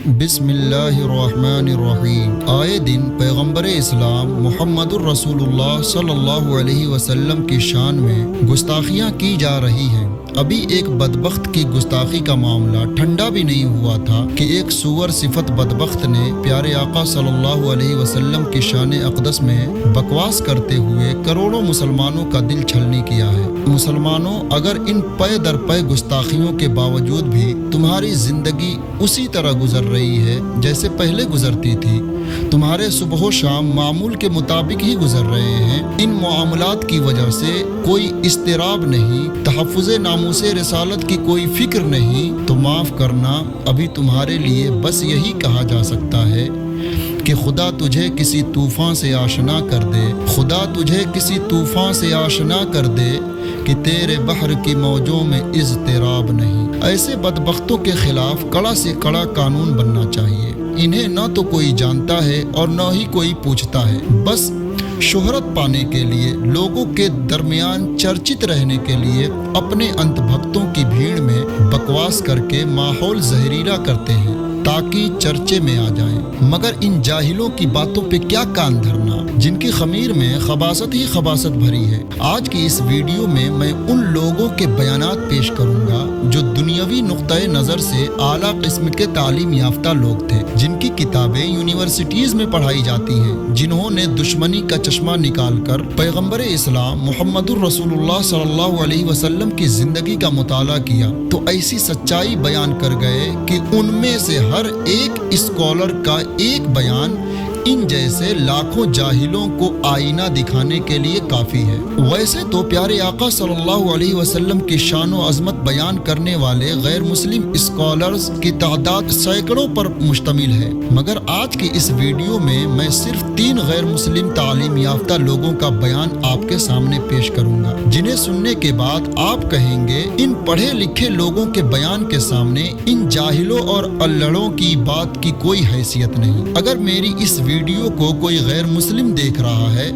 بسم اللہ الرحمن الرحیم۔ آئے دن پیغمبر اسلام محمد الرسول اللہ صلی اللہ علیہ وسلم کی شان میں گستاخیاں کی جا رہی ہیں۔ ابھی ایک بدبخت کی گستاخی کا معاملہ ٹھنڈا بھی نہیں ہوا تھا کہ ایک سور صفت بدبخت نے پیارے آقا صلی اللہ علیہ وسلم کی شان اقدس میں بکواس کرتے ہوئے کروڑوں مسلمانوں کا دل چھلنی کیا ہے۔ مسلمانوں، اگر ان پے در پے گستاخیوں کے باوجود بھی تمہاری زندگی اسی طرح گزر رہی ہے جیسے پہلے گزرتی تھی، تمہارے صبح و شام معمول کے مطابق ہی گزر رہے ہیں، ان معاملات کی وجہ سے کوئی اضطراب نہیں، تحفظ ناموس رسالت کی کوئی فکر نہیں، تو معاف کرنا، ابھی تمہارے لیے بس یہی کہا جا سکتا ہے کہ خدا تجھے کسی طوفان سے آشنا کر دے، خدا تجھے کسی طوفان سے آشنا کر دے کہ تیرے بحر کی موجوں میں اضطراب نہیں۔ ایسے بدبختوں کے خلاف کڑا سے کڑا قانون بننا چاہیے۔ انہیں نہ تو کوئی جانتا ہے اور نہ ہی کوئی پوچھتا ہے، بس شہرت پانے کے لیے، لوگوں کے درمیان چرچت رہنے کے لیے اپنے انت بھکتوں کی بھیڑ میں بکواس کر کے ماحول زہریلا کرتے ہیں تاکہ چرچے میں آ جائیں۔ مگر ان جاہلوں کی باتوں پہ کیا کان دھرنا جن کی خمیر میں خباثت ہی خباثت بھری ہے۔ آج کی اس ویڈیو میں میں ان لوگوں کے بیانات پیش کروں گا جو دنیاوی نقطۂ نظر سے اعلیٰ قسم کے تعلیم یافتہ لوگ تھے، جن کی کتابیں یونیورسٹیز میں پڑھائی جاتی ہیں، جنہوں نے دشمنی کا چشمہ نکال کر پیغمبر اسلام محمد الرسول اللہ صلی اللہ علیہ وسلم کی زندگی کا مطالعہ کیا تو ایسی سچائی بیان کر گئے کہ ان میں سے ہر ایک اسکالر کا ایک بیان ان جیسے لاکھوں جاہلوں کو آئینہ دکھانے کے لیے کافی ہے۔ ویسے تو پیارے آقا صلی اللہ علیہ وسلم کی شان و عظمت بیان کرنے والے غیر مسلم اسکالرز کی تعداد سینکڑوں پر مشتمل ہے، مگر آج کی اس ویڈیو میں میں صرف 3 غیر مسلم تعلیم یافتہ لوگوں کا بیان آپ کے سامنے پیش کروں گا، جنہیں سننے کے بعد آپ کہیں گے ان پڑھے لکھے لوگوں کے بیان کے سامنے ان جاہلوں اور الڑوں کی بات کی کوئی حیثیت نہیں۔ اگر میری اس ویڈیو کو کوئی غیر مسلم دیکھ رہا ہے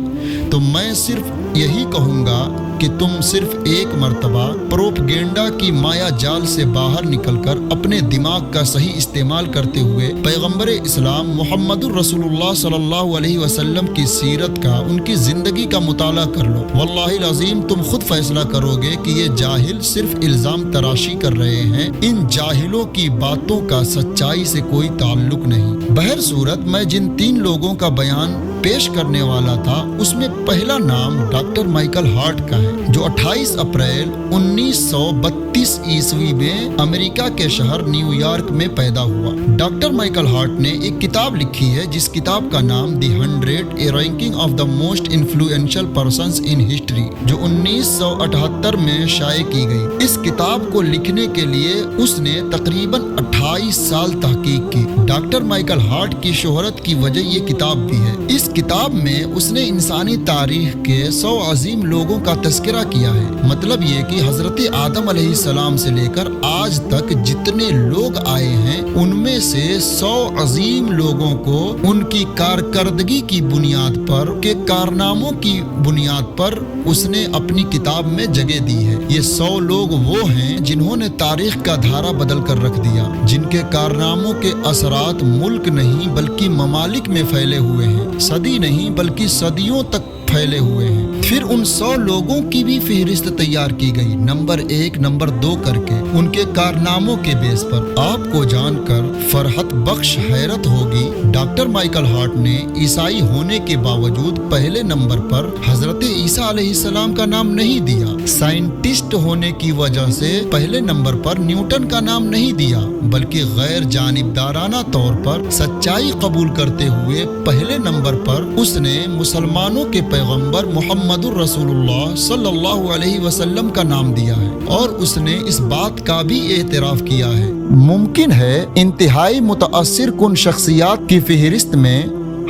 تو میں صرف یہی کہوں گا کہ تم صرف ایک مرتبہ پروپگینڈا کی مایا جال سے باہر نکل کر اپنے دماغ کا صحیح استعمال کرتے ہوئے پیغمبر اسلام محمد الرسول اللہ صلی اللہ علیہ وسلم کی سیرت کا، ان کی زندگی کا مطالعہ کر لو۔ واللہ العظیم تم خود فیصلہ کرو گے کہ یہ جاہل صرف الزام تراشی کر رہے ہیں، ان جاہلوں کی باتوں کا سچائی سے کوئی تعلق نہیں۔ بہر صورت میں جن 3 لوگوں کا بیان پیش کرنے والا تھا اس میں پہلا نام ڈاکٹر مائیکل ہارٹ کا ہے، جو 28 اپریل 1932 عیسوی میں امریکہ کے شہر نیو یارک میں پیدا ہوا۔ ڈاکٹر مائیکل ہارٹ نے ایک کتاب لکھی ہے جس کتاب کا نام the 100 a ranking of the most influential persons in history, جو 1978 میں شائع کی گئی۔ اس کتاب کو لکھنے کے لیے اس نے تقریباً 28 سال تحقیق کی۔ ڈاکٹر مائیکل ہارٹ کی شہرت کی وجہ یہ کتاب بھی ہے۔ اس کتاب میں اس نے انسانی تاریخ کے 100 عظیم لوگوں کا تذکرہ کیا ہے، مطلب یہ کہ حضرت آدم علیہ السلام سے لے کر آج تک جتنے لوگ آئے ہیں ان میں سے 100 عظیم لوگوں کو ان کی کارکردگی کی بنیاد پر، کے کارناموں کی بنیاد پر اس نے اپنی کتاب میں جگہ دی ہے۔ یہ 100 لوگ وہ ہیں جنہوں نے تاریخ کا دھارا بدل کر رکھ دیا، جن کے کارناموں کے اثرات ملک نہیں بلکہ ممالک میں پھیلے ہوئے ہیں، صدی نہیں بلکہ صدیوں تک پھیلے ہوئے ہیں۔ پھر ان 100 لوگوں کی بھی فہرست تیار کی گئی، نمبر 1 نمبر 2 کر کے، ان کے کارناموں کے بیس پر۔ آپ کو جان کر فرحت بخش حیرت ہوگی، ڈاکٹر مائیکل ہارٹ نے عیسائی ہونے کے باوجود پہلے نمبر پر حضرت عیسیٰ علیہ السلام کا نام نہیں دیا، سائنٹسٹ ہونے کی وجہ سے پہلے نمبر پر نیوٹن کا نام نہیں دیا، بلکہ غیر جانبدارانہ طور پر سچائی قبول کرتے ہوئے پہلے نمبر پر اس نے مسلمانوں کے پیغمبر محمد الرسول اللہ صلی اللہ علیہ وسلم کا نام دیا ہے، اور اس نے اس بات کا بھی اعتراف کیا ہے۔ ممکن ہے انتہائی متاثر کن شخصیات کی فہرست میں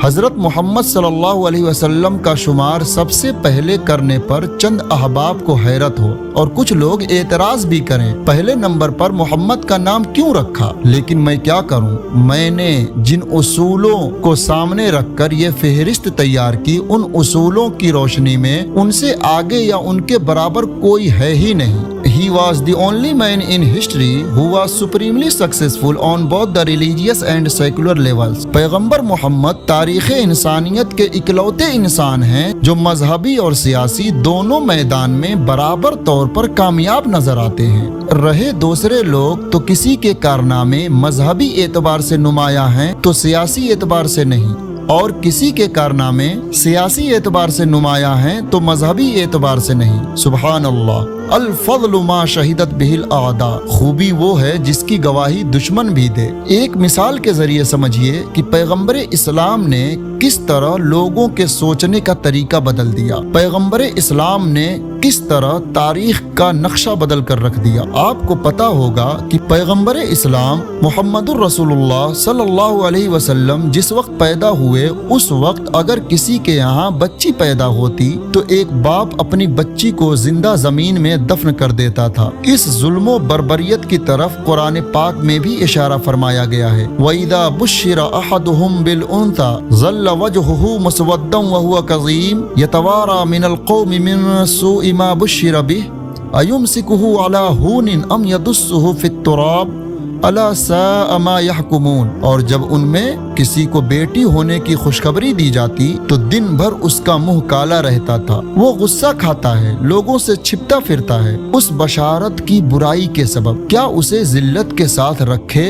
حضرت محمد صلی اللہ علیہ وسلم کا شمار سب سے پہلے کرنے پر چند احباب کو حیرت ہو اور کچھ لوگ اعتراض بھی کریں، پہلے نمبر پر محمد کا نام کیوں رکھا؟ لیکن میں کیا کروں، میں نے جن اصولوں کو سامنے رکھ کر یہ فہرست تیار کی، ان اصولوں کی روشنی میں ان سے آگے یا ان کے برابر کوئی ہے ہی نہیں۔ He was the only man in history who was supremely successful on both the religious and secular levels. पैगंबर मोहम्मद तारीख़ इंसानियत के इकलौते इंसान हैं जो मजहबी और सियासी दोनों मैदान में बराबर तौर पर कामयाब नजर आते हैं। रहे दूसरे लोग तो किसी के कारनामे मजहबी एतबार से नुमाया हैं तो सियासी एतबार से नहीं, और किसी के कारनामे सियासी एतबार से नुमाया हैं तो मजहबी एतबार से नहीं। सुभान अल्लाह। अल फज़्लु मा शहीदत बिहिल आदा, खूबी वो है जिसकी गवाही दुश्मन भी दे। एक मिसाल के जरिए समझिए कि पैगंबर इस्लाम ने किस तरह लोगों के सोचने का तरीका बदल दिया। पैगंबर इस्लाम ने किस तरह तारीख का नक्शा बदल कर रख दिया। आपको पता होगा कि पैगंबर इस्लाम मुहम्मदुर रसूलुल्लाह सल्लल्लाहु अलैहि वसल्लम जिस वक्त पैदा हुए उस वक्त अगर किसी के यहाँ बच्ची पैदा होती तो एक बाप अपनी बच्ची को जिंदा जमीन में दफन कर देता था। इस जुल्म बर्बरियत की तरफ कुरान पाक में भी इशारा फरमाया गया है। वइदा बुश्शिरा अहदुहुम बिल उन्सा ज़ल्ल वजहुहु मुस्वद्दन व हुवा कज़ीम यतवारा मिनल कौमि मिन सूइ मा बुश्शिरा बिहि अयुमसिकुहु अला हूनिन अम यदुस्सुहु फित तुराब अला साअ मा यहकुमून। और जब उनमें किसी को बेटी होने की खुशखबरी दी जाती तो दिन भर उसका मुंह काला रहता था, वो गुस्सा खाता है, लोगों से छिपता फिरता है उस बशारत की बुराई के सबब। क्या उसे जिल्लत के साथ रखे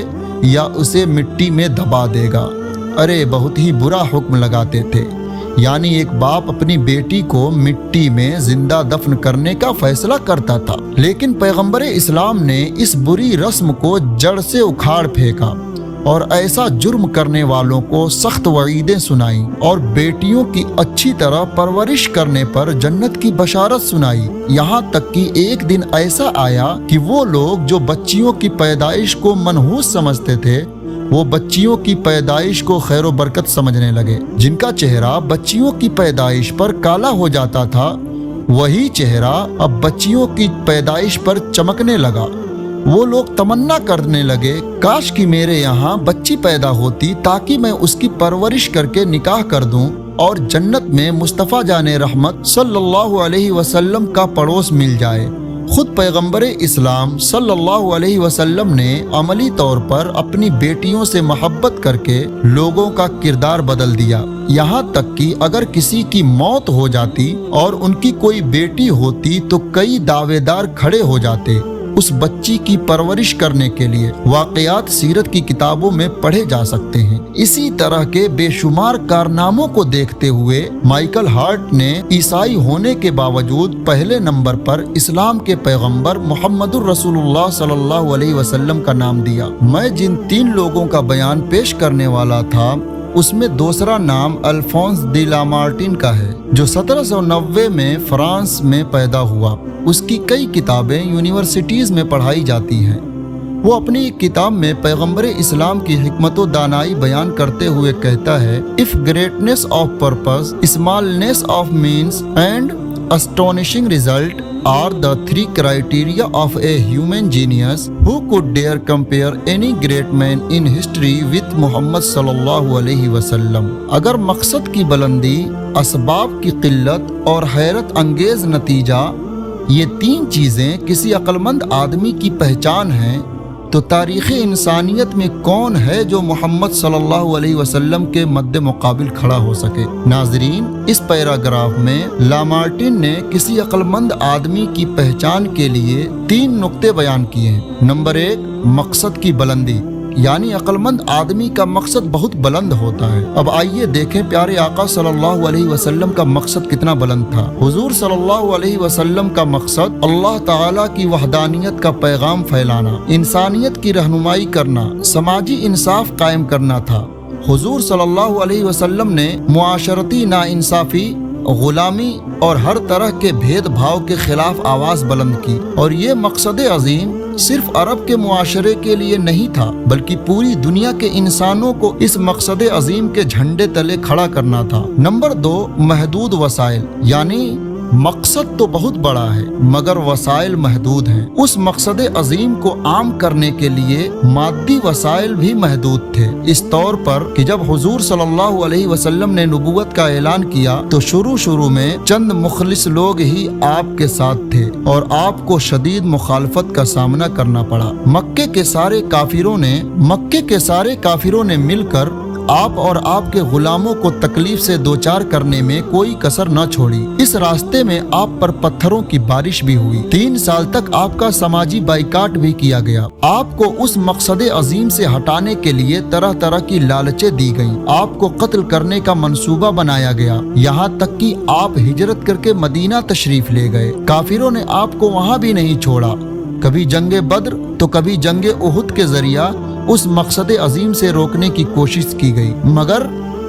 या उसे मिट्टी में दबा देगा। अरे बहुत ही बुरा हुक्म लगाते थे। यानी एक बाप अपनी बेटी को मिट्टी में जिंदा दफन करने का फैसला करता था। लेकिन पैगंबर इस्लाम ने इस बुरी रस्म को जड़ से उखाड़ फेंका और ऐसा जुर्म करने वालों को सख्त वईदें सुनाई और बेटियों की अच्छी तरह परवरिश करने पर जन्नत की बशारत सुनाई। यहाँ तक कि एक दिन ऐसा आया कि वो लोग जो बच्चियों की पैदाइश को मनहूस समझते थे वो बच्चियों की पैदाइश को खैर बरकत समझने लगे। जिनका चेहरा बच्चियों की पैदाइश पर काला हो जाता था वही चेहरा अब बच्चियों की पैदाइश पर चमकने लगा। वो लोग तमन्ना करने लगे काश कि मेरे यहाँ बच्ची पैदा होती ताकि मैं उसकी परवरिश करके निकाह कर दूं और जन्नत में मुस्तफ़ा जाने रहमत सल्लल्लाहु अलैहि वसल्लम का पड़ोस मिल जाए। खुद पैगंबर इस्लाम सल्लल्लाहु अलैहि वसल्लम ने अमली तौर पर अपनी बेटियों से मोहब्बत करके लोगों का किरदार बदल दिया। यहाँ तक कि अगर किसी की मौत हो जाती और उनकी कोई बेटी होती तो कई दावेदार खड़े हो जाते उस बच्ची की परवरिश करने के लिए। वाक़यात सीरत की किताबों में पढ़े जा सकते हैं। इसी तरह के बेशुमार कारनामों को देखते हुए माइकल हार्ट ने ईसाई होने के बावजूद पहले नंबर पर इस्लाम के पैगंबर मुहम्मदुर रसूलुल्लाह सल्लल्लाहु अलैहि वसल्लम का नाम दिया। मैं जिन 3 लोगों का बयान पेश करने वाला था उसमें दूसरा नाम अल्फोंस डी लामार्टिन का है जो 1790 में फ्रांस में पैदा हुआ। उसकी कई किताबें यूनिवर्सिटीज में पढ़ाई जाती हैं। वो अपनी एक किताब में पैगंबर इस्लाम की हिकमतो दानाई बयान करते हुए कहता है, if greatness of purpose, smallness of means and astonishing result are the 3 criteria of a human genius, who could dare compare any great man in history with Muhammad sallallahu alaihi wasallam। अगर मकसद की बुलंदी, असबाब की किल्लत और हैरत अंगेज नतीजा ये 3 चीजें किसी अक्लमंद आदमी की पहचान हैं तो तारीख़ इंसानियत में कौन है जो मोहम्मद सल्लल्लाहु अलैहि वसल्लम के मद्दे मुकाबिल खड़ा हो सके। नाजरीन, इस पैराग्राफ में लामार्टिन ने किसी अक्लमंद आदमी की पहचान के लिए 3 नुक्ते बयान किए हैं। नंबर 1, मकसद की बुलंदी, यानी अक्लमंद आदमी का मकसद बहुत बुलंद होता है। अब आइए देखें प्यारे आका सल्लल्लाहु अलैहि वसल्लम का मकसद कितना बुलंद था। हुजूर सल्लल्लाहु अलैहि वसल्लम का मकसद अल्लाह ताला की वहदानियत का पैगाम फैलाना, इंसानियत की रहनुमाई करना, समाजी इंसाफ कायम करना था। हुजूर सल्लल्लाहु अलैहि वसल्लम ने मुआशरती नाइंसाफी, गुलामी और हर तरह के भेदभाव के खिलाफ आवाज बुलंद की। और ये मकसद अजीम सिर्फ अरब के मुआशरे के लिए नहीं था बल्कि पूरी दुनिया के इंसानों को इस मकसद अजीम के झंडे तले खड़ा करना था। नंबर 2, महदूद वसाइल, यानी मकसद तो बहुत बड़ा है मगर वसाइल महदूद हैं। उस मकसद अजीम को आम करने के लिए मादी वसाइल भी महदूद थे। इस तौर पर कि जब हुजूर सल्लल्लाहु अलैहि वसल्लम ने नबूवत का ऐलान किया तो शुरू में चंद मुखलिस लोग ही आपके साथ थे और आपको शदीद मुखालफत का सामना करना पड़ा। मक्के के सारे काफिरों ने मिलकर आप और आपके गुलामों को तकलीफ से दो चार करने में कोई कसर न छोड़ी। इस रास्ते में आप पर पत्थरों की बारिश भी हुई। 3 साल तक आपका समाजी बाइकाट भी किया गया। आपको उस मकसद अजीम से हटाने के लिए तरह तरह की लालचें दी गईं। आपको कत्ल करने का मंसूबा बनाया गया, यहाँ तक कि आप हिजरत करके मदीना तशरीफ ले गए। काफिरों ने आपको वहाँ भी नहीं छोड़ा। कभी जंगे बद्र तो कभी जंगे उहुद के जरिया उस मकसद अजीम से रोकने की कोशिश की गई, मगर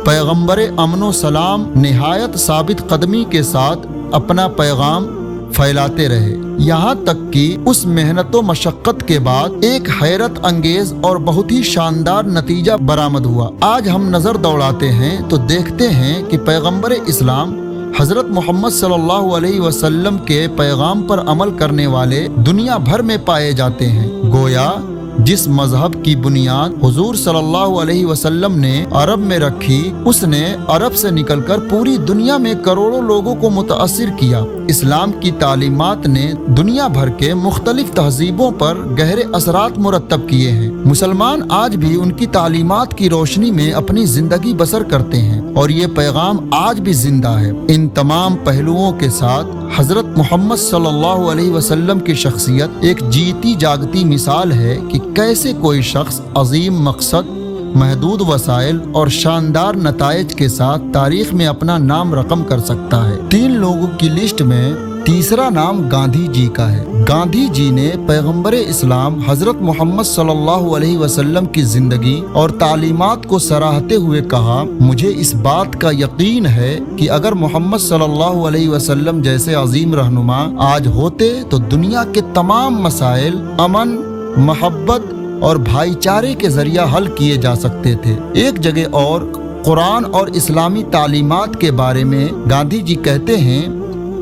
पैगंबर अमनो सलाम निहायत साबित कदमी के साथ अपना पैगाम फैलाते रहे। यहाँ तक कि उस मेहनत व मशक्कत के बाद एक हैरत अंगेज और बहुत ही शानदार नतीजा बरामद हुआ। आज हम नजर दौड़ाते हैं तो देखते हैं कि पैगंबर इस्लाम हजरत मोहम्मद सल्लल्लाहु अलैहि वसल्लम के पैगाम पर अमल करने वाले दुनिया भर में पाए जाते हैं। गोया जिस मजहब की बुनियाद हुजूर सल्लल्लाहु अलैहि वसल्लम ने अरब में रखी, उसने अरब से निकलकर पूरी दुनिया में करोड़ों लोगों को मुतासिर किया। इस्लाम की तालीमात ने दुनिया भर के मुख्तलिफ तहजीबों पर गहरे असरात मुरत्तब किए हैं। मुसलमान आज भी उनकी तालीमात की रोशनी में अपनी जिंदगी बसर करते हैं और ये पैगाम आज भी जिंदा है। इन तमाम पहलुओं के साथ हजरत मोहम्मद सल्लल्लाहु अलैहि वसल्लम की शख्सियत एक जीती जागती मिसाल है कि कैसे कोई शख्स अजीम मकसद, महदूद वसाइल और शानदार नताइज के साथ तारीख में अपना नाम रकम कर सकता है। 3 लोगों की लिस्ट में तीसरा नाम गांधी जी का है। गांधी जी ने पैगंबर इस्लाम हजरत मोहम्मद सल्लल्लाहु अलैहि वसल्लम की जिंदगी और तालीमात को सराहते हुए कहा, मुझे इस बात का यकीन है कि अगर मोहम्मद सल्लल्लाहु अलैहि वसल्लम जैसे अजीम रहनुमा आज होते तो दुनिया के तमाम मसाइल अमन, मोहब्बत और भाईचारे के जरिया हल किए जा सकते थे। एक जगह और कुरान और इस्लामी तालीमात के बारे में गांधी जी कहते हैं,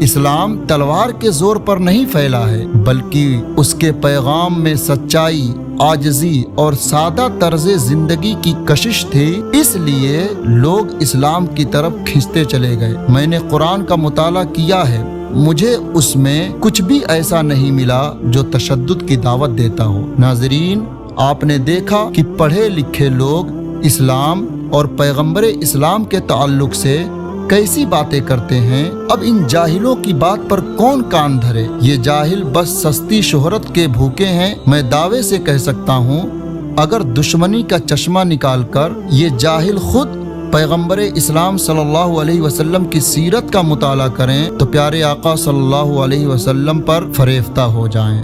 इस्लाम तलवार के जोर पर नहीं फैला है बल्कि उसके पैगाम में सच्चाई, आजिज़ी और सादा तर्ज़े जिंदगी की कशिश थी, इसलिए लोग इस्लाम की तरफ खिंचते चले गए। मैंने कुरान का मुताला किया है, मुझे उसमें कुछ भी ऐसा नहीं मिला जो तशद्दुद की दावत देता हो। नाज़रीन, आपने देखा कि पढ़े लिखे लोग इस्लाम और पैगंबर इस्लाम के ताल्लुक से कैसी बातें करते हैं। अब इन जाहिलों की बात पर कौन कान धरे। ये जाहिल बस सस्ती शोहरत के भूखे हैं। मैं दावे से कह सकता हूँ, अगर दुश्मनी का चश्मा निकालकर ये जाहिल खुद पैगंबर इस्लाम सल्लल्लाहु अलैहि वसल्लम की सीरत का मुताला करें तो प्यारे आका सल्लल्लाहु अलैहि वसल्लम पर फरेफ्ता हो जाएं।